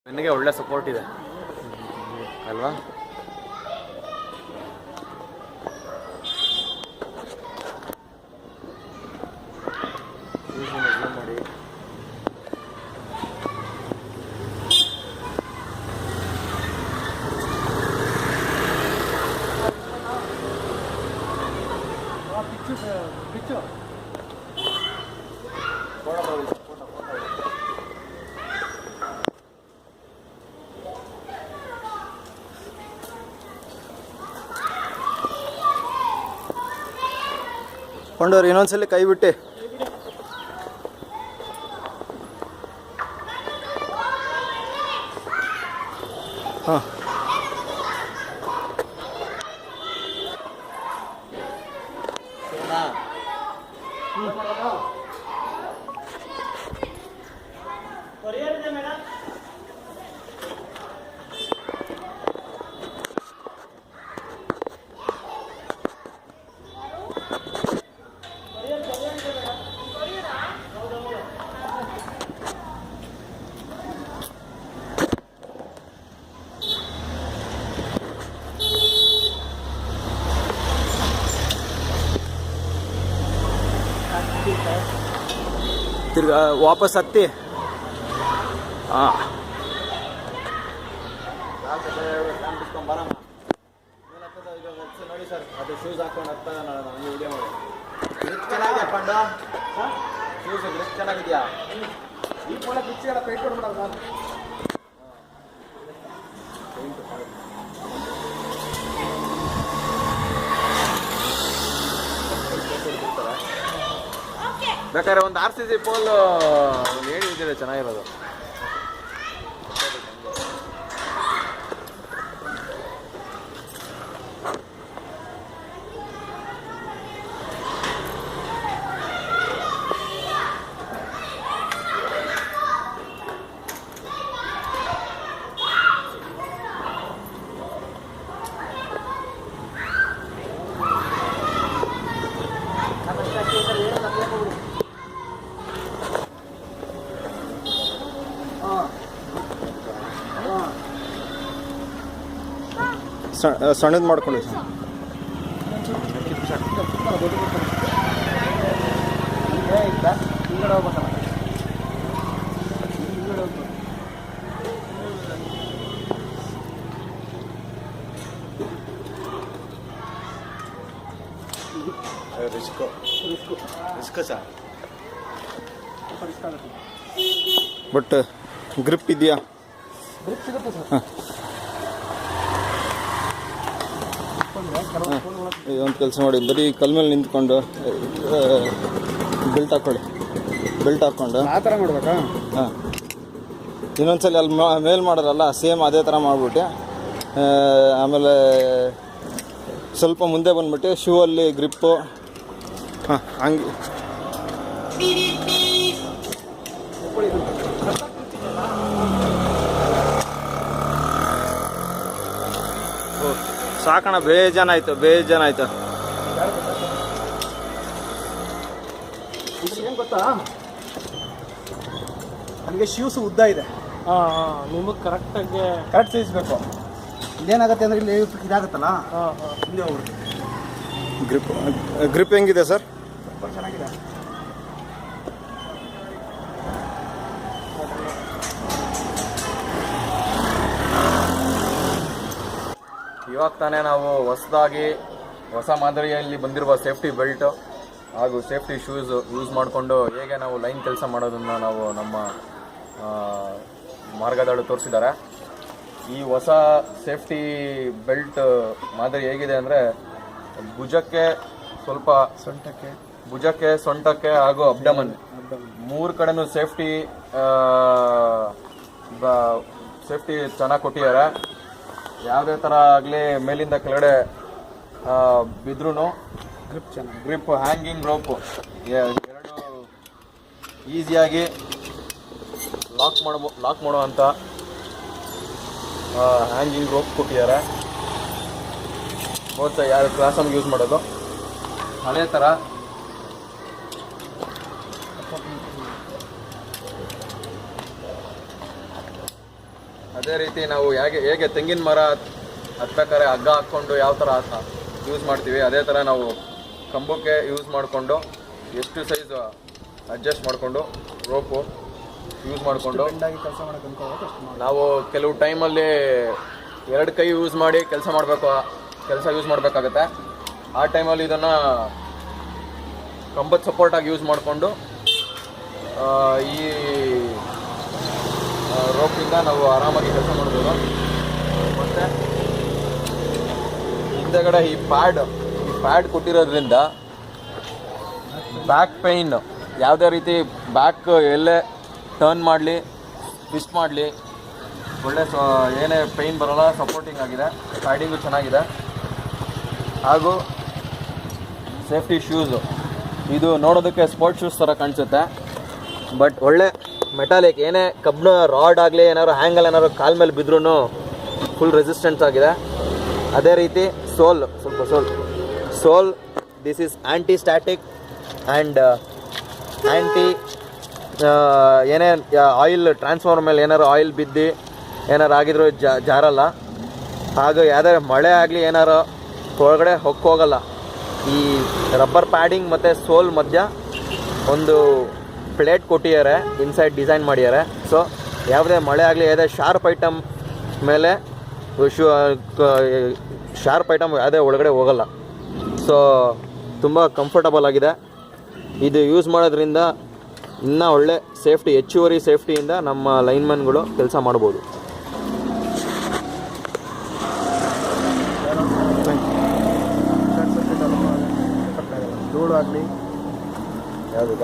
ನನಗೆ ಒಳ್ಳೆ ಸಪೋರ್ಟ್ ಇದೆ ಅಲ್ವಾ. ಮಾಡಿ ಕೊಂಡವ್ರು ಇನ್ನೊಂದ್ಸಲಿ ಕೈ ಬಿಟ್ಟು ಹಾಂ ತಿರ್ಗಾ ವಾಪಸ್ ಹತ್ತಿ. ಹಾಂ ನೋಡಿ ಸರ್, ಅದು ಶೂಸ್ ಹಾಕೊಂಡು ಹತ್ತ ನನಗೆ ವಿಡಿಯೋ ಮಾಡಿ. ಚೆನ್ನಾಗಿದೆ ಪಂಡ, ಶೂಸ್ ಗ್ರಿಪ್ ಚೆನ್ನಾಗಿದೆಯಾ? ಈ ಕೂಡ ಪಿಚ್ಚೆಲ್ಲ ಪೇಂಟ್ ಕೊಡ್ಬಿಡೋದು ನಾನು. ಬೇಕಾದ್ರೆ ಒಂದು RCC ಪೋಲ್ ಹೇಳಿ ಇದ್ದಿದೆ ಚೆನ್ನಾಗಿರೋದು. ಸಣ್ಣದು ಮಾಡ್ಕೊಳ್ಳಿ ಸರ್. ಬಟ್ ಗ್ರಿಪ್ ಇದೆಯಾ? ಗ್ರಿಪ್ ಸಿಗುತ್ತೆ ಸರ್. ಹಾಂ, ಒಂದು ಕೆಲಸ ಮಾಡಿ, ಬರೀ ಕಲ್ ಮೇಲೆ ನಿಂತ್ಕೊಂಡು ಬೆಲ್ಟ್ ಹಾಕ್ಕೊಂಡು ಆ ಥರ ಮಾಡ್ಬೇಕಾ? ಹಾಂ, ಇನ್ನೊಂದ್ಸಲ ಅಲ್ಲಿ ಮೇಲ್ ಮಾಡೋರಲ್ಲ ಸೇಮ್ ಅದೇ ಥರ ಮಾಡಿಬಿಟ್ಟು ಆಮೇಲೆ ಸ್ವಲ್ಪ ಮುಂದೆ ಬಂದ್ಬಿಟ್ಟು ಶೂ ಅಲ್ಲಿ ಗ್ರಿಪ್ಪು. ಹಾಂ, ಹಂಗೆ ಸಾಕಣ. ಬೇಜಾನಾಯ್ತು. ಏನು ಗೊತ್ತಾ, ನನಗೆ ಶೂಸ್ ಉದ್ದ ಇದೆ. ನಿಮಗೆ ಕರೆಕ್ಟ್ ಸೈಜ್ ಬೇಕು. ಇಲ್ಲೇನಾಗುತ್ತೆ ಅಂದರೆ ಇಲ್ಲಿ ಇದಾಗುತ್ತಲ್ಲ, ಇಲ್ಲಿ ಹೋಗ್ಬಿಡ್ತು. ಗ್ರಿಪ್ ಹೆಂಗಿದೆ ಸರ್? ಸ್ವಲ್ಪ ಚೆನ್ನಾಗಿದೆ. ಇವಾಗ ತಾನೇ ನಾವು ಹೊಸ ಮಾದರಿಯಲ್ಲಿ ಬಂದಿರುವ ಸೇಫ್ಟಿ ಬೆಲ್ಟ್ ಹಾಗೂ ಸೇಫ್ಟಿ ಶೂಸ್ ಯೂಸ್ ಮಾಡಿಕೊಂಡು ಹೇಗೆ ನಾವು ಲೈನ್ ಕೆಲಸ ಮಾಡೋದನ್ನು ನಾವು ನಮ್ಮ ಮಾರ್ಗದಳು ತೋರಿಸಿದ್ದಾರೆ. ಈ ಹೊಸ ಸೇಫ್ಟಿ ಬೆಲ್ಟ್ ಮಾದರಿ ಹೇಗಿದೆ ಅಂದರೆ ಭುಜಕ್ಕೆ, ಸೊಂಟಕ್ಕೆ ಹಾಗೂ ಅಬ್ಡಮನ್ ಮೂರು ಕಡೆನೂ ಸೇಫ್ಟಿ ಚೆನ್ನಾಗಿ ಕೊಟ್ಟಿದ್ದಾರೆ. ಯಾವುದೇ ಥರ ಆಗಲಿ ಮೇಲಿಂದ ಕೆಳಗಡೆ ಬಿದ್ರೂ ಗ್ರಿಪ್ ಹ್ಯಾಂಗಿಂಗ್ ರೋಪ್ ಎರಡು ಈಸಿಯಾಗಿ ಲಾಕ್ ಮಾಡುವಂಥ ಹ್ಯಾಂಗಿಂಗ್ ರೋಪ್ ಕೊಟ್ಟಿದ್ದಾರೆ. ಬಹುಶಃ ಯಾರು ಕ್ಲಾಸಲ್ಲಿ ಯೂಸ್ ಮಾಡೋದು ಹಳೆ ಥರ ಅದೇ ರೀತಿ ನಾವು ಹೇಗೆ ತೆಂಗಿನ ಮರ ಹತ್ಬೇಕಾದ್ರೆ ಹಗ್ಗ ಹಾಕ್ಕೊಂಡು ಯಾವ ಥರ ಯೂಸ್ ಮಾಡ್ತೀವಿ, ಅದೇ ಥರ ನಾವು ಕಂಬಕ್ಕೆ ಯೂಸ್ ಮಾಡಿಕೊಂಡು ಎಷ್ಟು ಸೈಜ್ ಅಡ್ಜಸ್ಟ್ ಮಾಡಿಕೊಂಡು ರೋಪು ಯೂಸ್ ಮಾಡಿಕೊಂಡು ಕೆಲಸ ಮಾಡೋಕೆ ಅನ್ಕೋಬೇಕು ಅಷ್ಟು ಮಾಡಿ. ನಾವು ಕೆಲವು ಟೈಮಲ್ಲಿ 2 ಕೈ ಯೂಸ್ ಮಾಡಿ ಕೆಲಸ ಯೂಸ್ ಮಾಡಬೇಕಾಗತ್ತೆ. ಆ ಟೈಮಲ್ಲಿ ಇದನ್ನು ಕಂಬದ ಸಪೋರ್ಟಾಗಿ ಯೂಸ್ ಮಾಡಿಕೊಂಡು ಈ ರೋಪಿಂದ ನಾವು ಆರಾಮಾಗಿ ಕೆಲಸ ಮಾಡ್ಬೋದು. ಮತ್ತು ಹಿಂದೆಗಡೆ ಈ ಪ್ಯಾಡ್ ಕೊಟ್ಟಿರೋದ್ರಿಂದ ಬ್ಯಾಕ್ ಪೈನ್ ಯಾವುದೇ ರೀತಿ ಬ್ಯಾಕ್ ಎಲ್ಲೇ ಟರ್ನ್ ಮಾಡಲಿ ಟ್ವಿಸ್ಟ್ ಮಾಡಲಿ ಒಳ್ಳೆ ಏನೇ ಪೈನ್ ಬರೋಲ್ಲ, ಸಪೋರ್ಟಿಂಗ್ ಆಗಿದೆ, ಪ್ಯಾಡಿಂಗು ಚೆನ್ನಾಗಿದೆ. ಹಾಗೂ ಸೇಫ್ಟಿ ಶೂಸು, ಇದು ನೋಡೋದಕ್ಕೆ ಸ್ಪೋರ್ಟ್ಸ್ ಶೂಸ್ ಥರ ಕಾಣಿಸುತ್ತೆ, ಬಟ್ ಒಳ್ಳೆ ಮೆಟಾಲಿಕ್, ಏನೇ ಕಬ್ಬಿಣ ರಾಡ್ ಆಗಲಿ ಏನಾದ್ರು ಹ್ಯಾಂಗಲ್ ಏನಾದ್ರು ಕಾಲ ಮೇಲೆ ಬಿದ್ರೂ ಫುಲ್ ರೆಸಿಸ್ಟೆನ್ಸ್ ಆಗಿದೆ. ಅದೇ ರೀತಿ ಸೋಲ್ this is anti static and ಏನೇ ಆಯಿಲ್ ಟ್ರಾನ್ಸ್ಫಾರ್ಮರ್ ಮೇಲೆ ಏನಾರು ಆಯಿಲ್ ಬಿದ್ದು ಏನಾರು ಆಗಿದ್ರು ಜಾರಲ್ಲ. ಹಾಗೂ ಯಾವುದೇ ಮಳೆ ಆಗಲಿ ಏನಾರು ಹೊರಗಡೆ ಹೋಗಲ್ಲ. ಈ ರಬ್ಬರ್ ಪ್ಯಾಡಿಂಗ್ ಮತ್ತು ಸೋಲ್ ಮಧ್ಯ ಒಂದು ಪ್ಲೇಟ್ ಕೊಟ್ಟಿದ್ದಾರೆ, ಇನ್ಸೈಡ್ ಡಿಸೈನ್ ಮಾಡಿದ್ದಾರೆ. ಸೊ ಯಾವುದೇ ಮಳೆ ಆಗಲಿ ಯಾವುದೇ ಶಾರ್ಪ್ ಐಟಮ್ ಮೇಲೆ ಶಾರ್ಪ್ ಐಟಮ್ ಯಾವುದೇ ಒಳಗಡೆ ಹೋಗಲ್ಲ. ಸೊ ತುಂಬ ಕಂಫರ್ಟಬಲ್ ಆಗಿದೆ. ಇದು ಯೂಸ್ ಮಾಡೋದ್ರಿಂದ ಇನ್ನೂ ಒಳ್ಳೆ ಸೇಫ್ಟಿ, ಹೆಚ್ಚುವರಿ ಸೇಫ್ಟಿಯಿಂದ ನಮ್ಮ ಲೈನ್ಮನ್ಗಳು ಕೆಲಸ ಮಾಡ್ಬೋದು. ಧೂಳು ಆಗಲಿ ಯಾವುದು